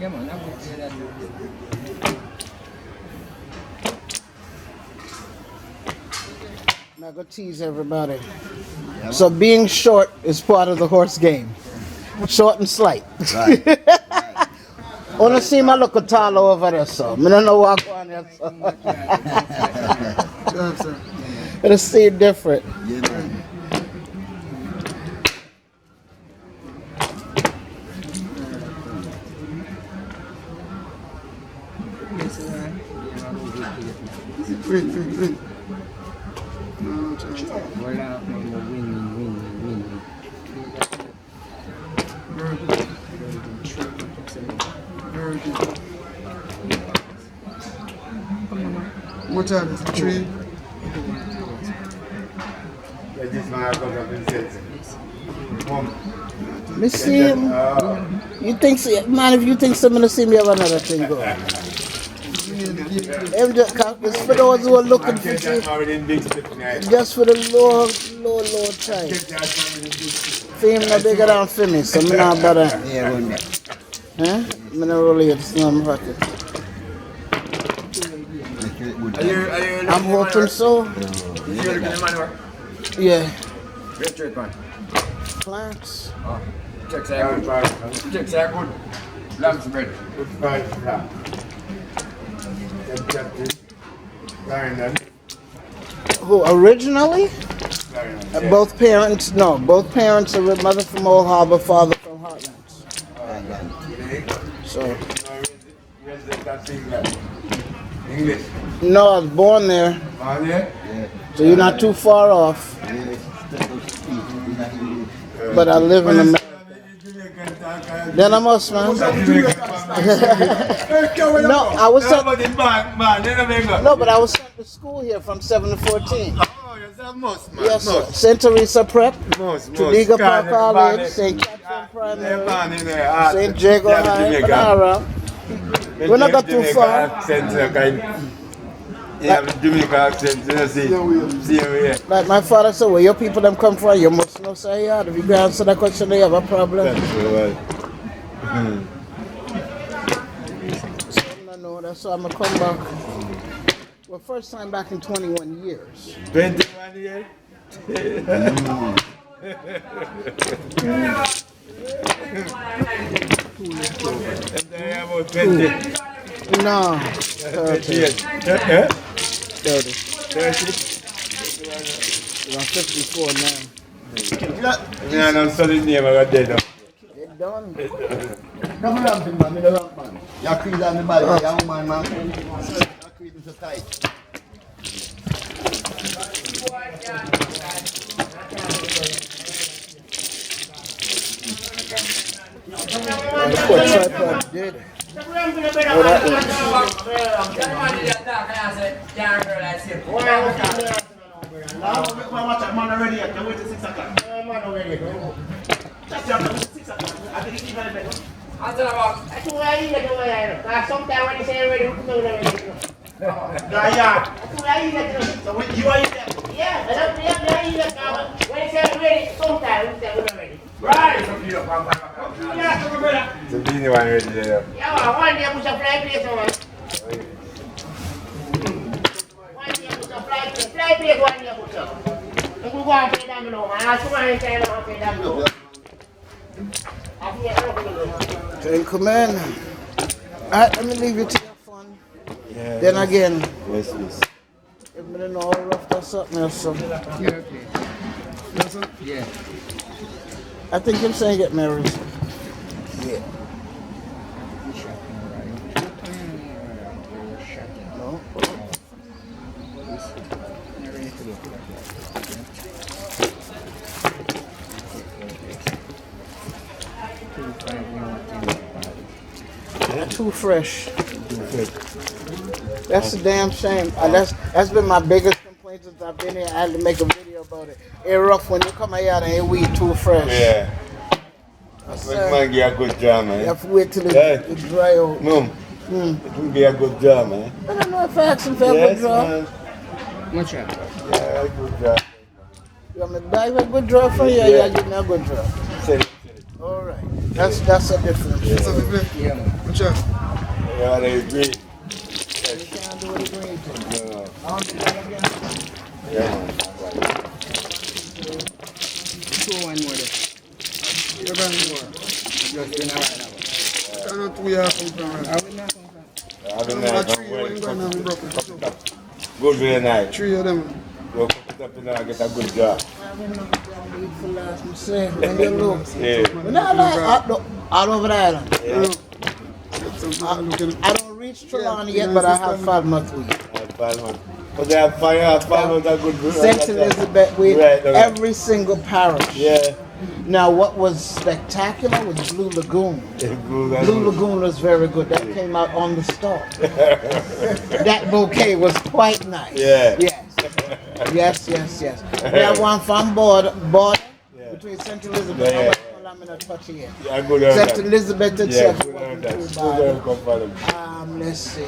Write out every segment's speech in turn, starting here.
Yeah, man, I'm good to that. I'm gonna tease everybody. So being short is part of the horse game. Short and slight. Right. Wanna see my look tall over there, so I don't know what on there, so. It'll seem different. Yeah, man. Wait. What time is it? 3? Me see him. You think, man, if you think someone will see me have another thing going. It's for those who are looking for just for the low time. Fame no bigger than for me, so I'm not better. Yeah, one day. Huh? I'm not really it's not my pocket. I'm hoping so. Yeah. Plants. Checks are good. Checks are good. Lamb's bread. Who originally? Both parents are with mother from Old Harbor, father from Heartlands. So. English. No, I was born there. Yeah. So you're not too far off. But I live in America. Then I must, man. No, I was sent. No, but I was sent to school here from 7 to 14. Yes, sir. St. Teresa Prep, Tuliga Park College, St. Catherine Primary, St. Jago High, Panara. We're not got too far. Like my father said, where your people them come from, you must know, say, yeah. If you go answer that question, they have a problem. So I know, that's why I'm going to come back. Well, first time back in 21 years. 21 years? No. 30. 30. I'm 54 now. Yeah, I'm sorry, name I got dead. It done. Come around, man. Me the rock man. You creed on the body, young man, man. You creed is so tight. What tripod did? Oh, that Right. The beanie one ready there. Yeah, one day push a fly place on. One day push a fly place one day push up. If you go and play that below, man, I see one inside and play that below. Thank you, man. Alright, let me leave you to your fun. Yeah. Then again, Yes. if I don't know how rough or something else. So. Yeah. I think him saying get married. Yeah. No. Too fresh. That's a damn shame. That's been my biggest complaint since I've been here. I had to make a video about it. It's rough when you come out and weed too fresh. Yeah. It might be a good job, man. You have to wait till it dry out. Mom, it will be a good job, man. I don't know if I asked him for a good draw. Man. Much yeah. Yeah, a good job. You want me to dive a good draw for you? Yeah, give me a good draw. Say it. All right. That's a difference. Yeah. What's up? Yeah, they agree. You can't do what he agreed to. No. I don't think that again. Yeah, man. Two one more there. You're going more. Just been alright now. I don't know 2 years from now. Are we not going to I don't That know. tree, you ain't going to have broken. Good for the night. 3 of them. Go put it up in there and get a good job. I don't know what to eat for last myself. When you look. Yeah. But not like all over the island. Yeah. I don't reach Trelawney yet, but I have Falmouth week. But they have Falmouth a good. St. Elizabeth week, Right, okay. every single parish. Yeah. Now, what was spectacular was Blue Lagoon. Blue Lagoon was very good. That came out on the stalk. That bouquet was quite nice. Yeah. Yes. We have one from border between St. Elizabeth and West Palomino touch here. Yeah, good on St. that. Elizabeth Yeah, itself. good on that. Good on comfortable. Let's see.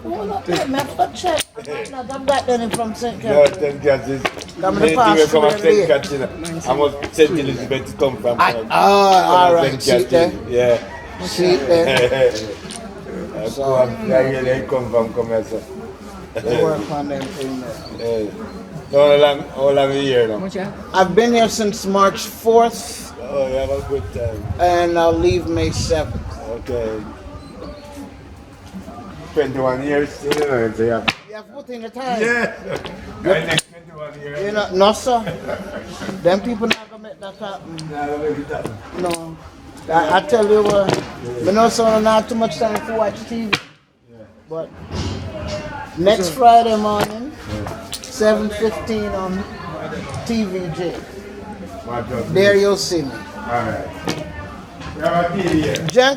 Hold up there, man. Foot check. No, come back then from St. No, Catherine. St. Catharines. Come to pass Come through St. here. Catharines. I want St. Elizabeth to come from. All right. See there. Yeah. See there. So, yeah, they come from commercial. They work on them thing there. Yeah. So how long a year now? I've been here since March 4th, Oh, you have a good time. and I'll leave May 7th. Okay. 21 years still, you know, so yeah. You have put in the time. Yeah. Right next 21 years. You know, no, sir. Them people not gonna make that happen. Nah, don't make it happen. No. I tell you what, we know someone not too much time to watch TV. But next Friday morning, 7:15 on TVJ. Watch out. There you'll see me. All right. We have a TV here. Jen,